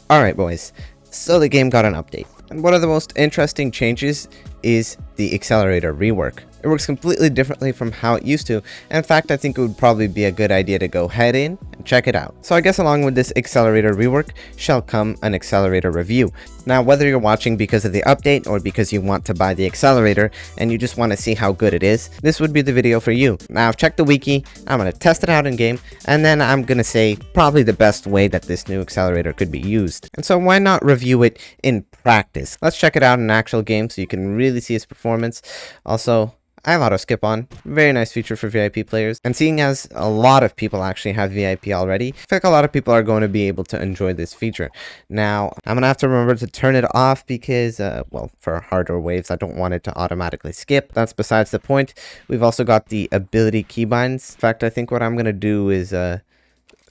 Alright boys, so the game got an update, and one of the most interesting changes is the Accelerator rework. It works completely differently from how it used to, and in fact I think it would probably be a good idea to go head in and check it out. So I guess along with this Accelerator rework shall come an Accelerator review. Now whether you're watching because of the update or because you want to buy the Accelerator and you just want to see how good it is, this would be the video for you. Now I've checked the wiki, I'm going to test it out in game, and then I'm going to say probably the best way that this new Accelerator could be used. And so why not review it in practice? Let's check it out in an actual game so you can really see its performance. Also, I have auto skip on, very nice feature for VIP players, and seeing as a lot of people actually have VIP already, I feel like a lot of people are going to be able to enjoy this feature. Now, I'm going to have to remember to turn it off because, well, for harder waves, I don't want it to automatically skip. That's besides the point. We've also got the ability keybinds. In fact, I think what I'm going to do is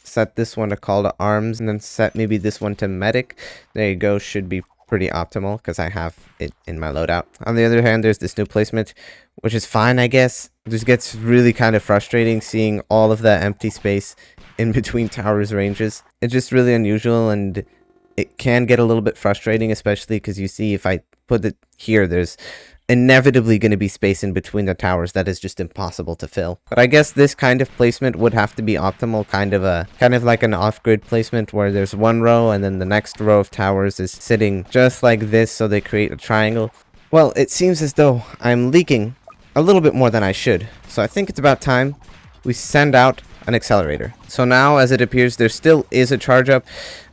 set this one to call to arms, and then set maybe this one to medic. There you go, should be pretty optimal because I have it in my loadout. On the other hand, there's this new placement, which is fine, I guess. It just gets really kind of frustrating seeing all of that empty space in between towers ranges. It's just really unusual, and it can get a little bit frustrating, especially because you see if I put it here, there's inevitably going to be space in between the towers that is just impossible to fill. But I guess this kind of placement would have to be optimal, kind of like an off-grid placement where there's one row and then the next row of towers is sitting just like this, so they create a triangle. Well, it seems as though I'm leaking a little bit more than I should, so I think it's about time we send out an Accelerator. So now, as it appears, there still is a charge up.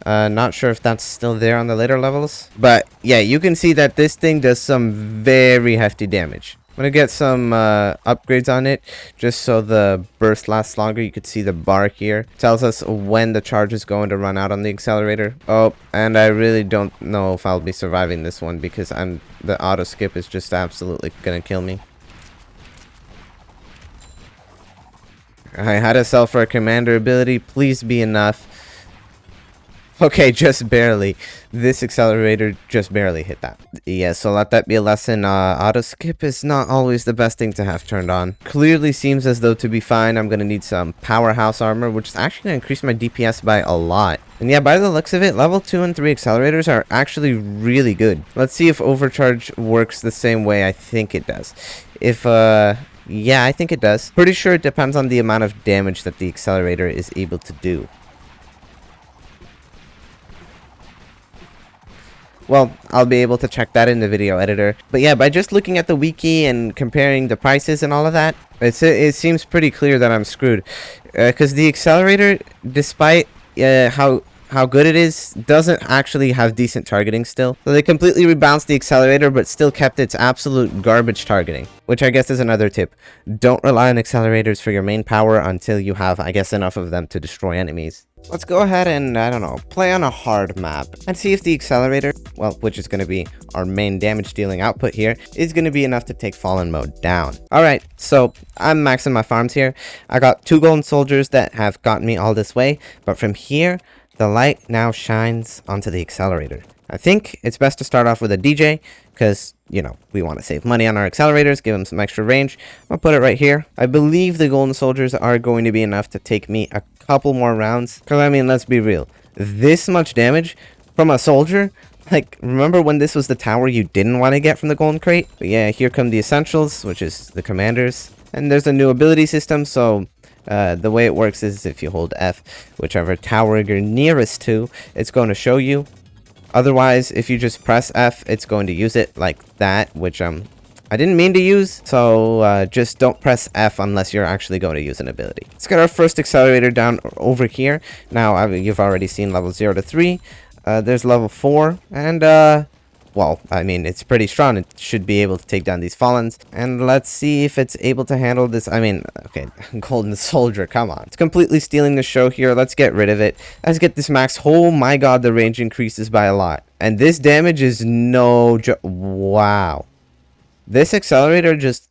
Not sure if that's still there on the later levels, but yeah, you can see that this thing does some very hefty damage. I'm gonna get some upgrades on it just so the burst lasts longer. You could see the bar here. It tells us when the charge is going to run out on the Accelerator. Oh, and I really don't know if I'll be surviving this one because the auto skip is just absolutely gonna kill me. I had to sell for a commander ability. Please be enough. Okay, just barely. This Accelerator just barely hit that. Yeah, so let that be a lesson. Auto skip is not always the best thing to have turned on. Clearly seems as though to be fine, I'm going to need some powerhouse armor, which is actually going to increase my DPS by a lot. And yeah, by the looks of it, level 2 and 3 Accelerators are actually really good. Let's see if Overcharge works the same way I think it does. Yeah, I think it does. Pretty sure it depends on the amount of damage that the Accelerator is able to do. Well, I'll be able to check that in the video editor. But yeah, by just looking at the wiki and comparing the prices and all of that, it seems pretty clear that I'm screwed. Because the Accelerator, despite how good it is, doesn't actually have decent targeting still. So they completely rebalanced the Accelerator but still kept its absolute garbage targeting, which I guess is another tip. Don't rely on Accelerators for your main power until you have, I guess, enough of them to destroy enemies. Let's go ahead and, I don't know, play on a hard map and see if the Accelerator, well, which is going to be our main damage dealing output here, is going to be enough to take Fallen Mode down. Alright, so I'm maxing my farms here. I got 2 golden soldiers that have gotten me all this way, but from here, the light now shines onto the Accelerator. I think it's best to start off with a DJ because, you know, we want to save money on our Accelerators, give them some extra range. I'll put it right here. I believe the golden soldiers are going to be enough to take me a couple more rounds. Because, I mean, let's be real. This much damage from a soldier? Like, remember when this was the tower you didn't want to get from the golden crate? But yeah, here come the essentials, which is the commanders. And there's a new ability system, so the way it works is if you hold F, whichever tower you're nearest to, it's going to show you. Otherwise, if you just press F, it's going to use it like that, which I didn't mean to use. So just don't press F unless you're actually going to use an ability. Let's get our first Accelerator down over here. Now, you've already seen level 0 to 3. There's level 4, and well, I mean, it's pretty strong. It should be able to take down these Fallens. And let's see if it's able to handle this. I mean, okay, Golden Soldier, come on. It's completely stealing the show here. Let's get rid of it. Let's get this max. Oh my god, the range increases by a lot. And this damage is no joke. Wow. This Accelerator just...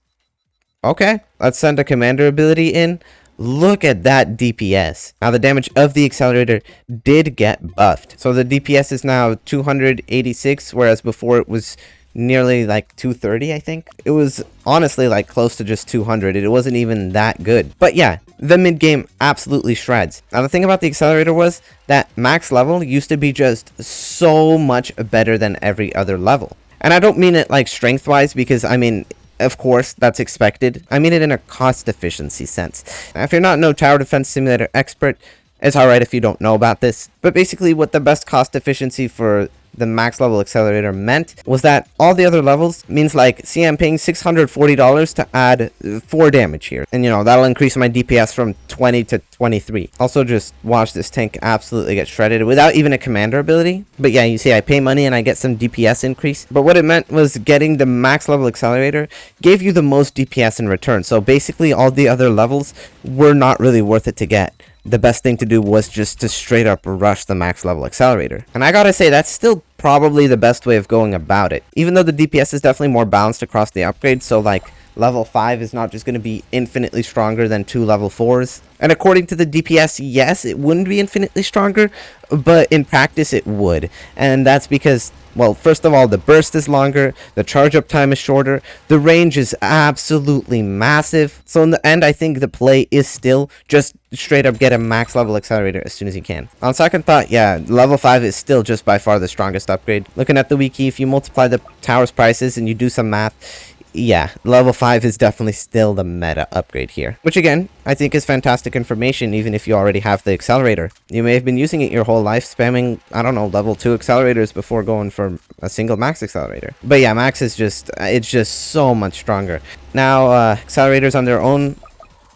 Okay, let's send a commander ability in. Look at that DPS. Now the damage of the Accelerator did get buffed. So the DPS is now 286, whereas before it was nearly like 230, I think. It was honestly like close to just 200. It wasn't even that good. But yeah, the mid game absolutely shreds. Now the thing about the Accelerator was that max level used to be just so much better than every other level. And I don't mean it like strength wise, because I mean, of course, that's expected. I mean it in a cost efficiency sense. Now, if you're not no tower defense simulator expert, it's alright if you don't know about this. But basically what the best cost efficiency for the max level Accelerator meant was that all the other levels means like, see, I'm paying $640 to add 4 damage here, and you know that'll increase my DPS from 20 to 23. Also, just watch this tank absolutely get shredded without even a commander ability. But yeah, you see I pay money and I get some DPS increase. But what it meant was getting the max level Accelerator gave you the most DPS in return. So basically all the other levels were not really worth it to get. The best thing to do was just to straight up rush the max level Accelerator. And I gotta say, that's still probably the best way of going about it. Even though the DPS is definitely more balanced across the upgrades, so like level 5 is not just going to be infinitely stronger than 2 level 4s. And according to the DPS, yes, it wouldn't be infinitely stronger, but in practice it would. And that's because, well, first of all, the burst is longer, the charge up time is shorter, the range is absolutely massive. So in the end, I think the play is still just straight up get a max level Accelerator as soon as you can. On second thought, yeah, level 5 is still just by far the strongest upgrade. Looking at the wiki, if you multiply the tower's prices and you do some math, yeah, level 5 is definitely still the meta upgrade here. Which again, I think is fantastic information even if you already have the Accelerator. You may have been using it your whole life, spamming, I don't know, level 2 accelerators before going for a single max Accelerator. But yeah, max is just, it's just so much stronger. Now, accelerators on their own,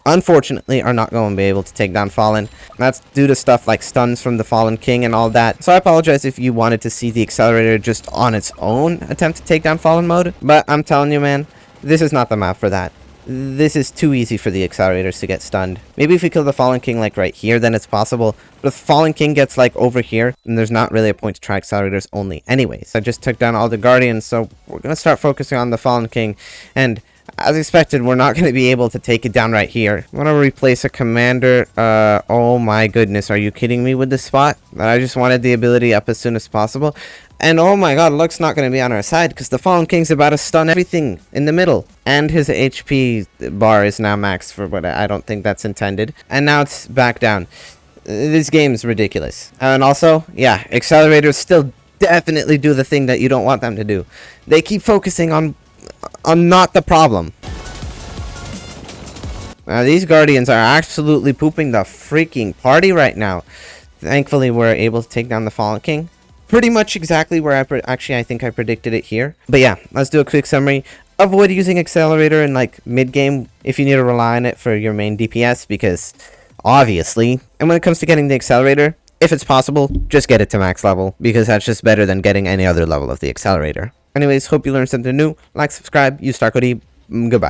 unfortunately, are not going to be able to take down Fallen. That's due to stuff like stuns from the Fallen King and all that. So I apologize if you wanted to see the Accelerator just on its own attempt to take down Fallen mode. But I'm telling you, man, this is not the map for that. This is too easy for the Accelerators to get stunned. Maybe if we kill the Fallen King like right here, then it's possible. But if Fallen King gets like over here, then there's not really a point to try Accelerators only anyways. I just took down all the Guardians, so we're going to start focusing on the Fallen King. And as expected, we're not going to be able to take it down right here. I want to replace a commander. Oh my goodness, are you kidding me with this spot? I just wanted the ability up as soon as possible. And oh my god, luck's not going to be on our side because the Fallen King's about to stun everything in the middle. And his HP bar is now maxed for what I don't think that's intended. And now it's back down. This game is ridiculous. And also, yeah, Accelerators still definitely do the thing that you don't want them to do. They keep focusing on not the problem. Now these Guardians are absolutely pooping the freaking party right now. Thankfully we're able to take down the Fallen King. Pretty much exactly where I think I predicted it here. But yeah, let's do a quick summary. Avoid using Accelerator in like mid game if you need to rely on it for your main DPS, because obviously. And when it comes to getting the Accelerator, if it's possible, just get it to max level, because that's just better than getting any other level of the Accelerator. Anyways, hope you learned something new. Like, subscribe, use StarCode. Goodbye.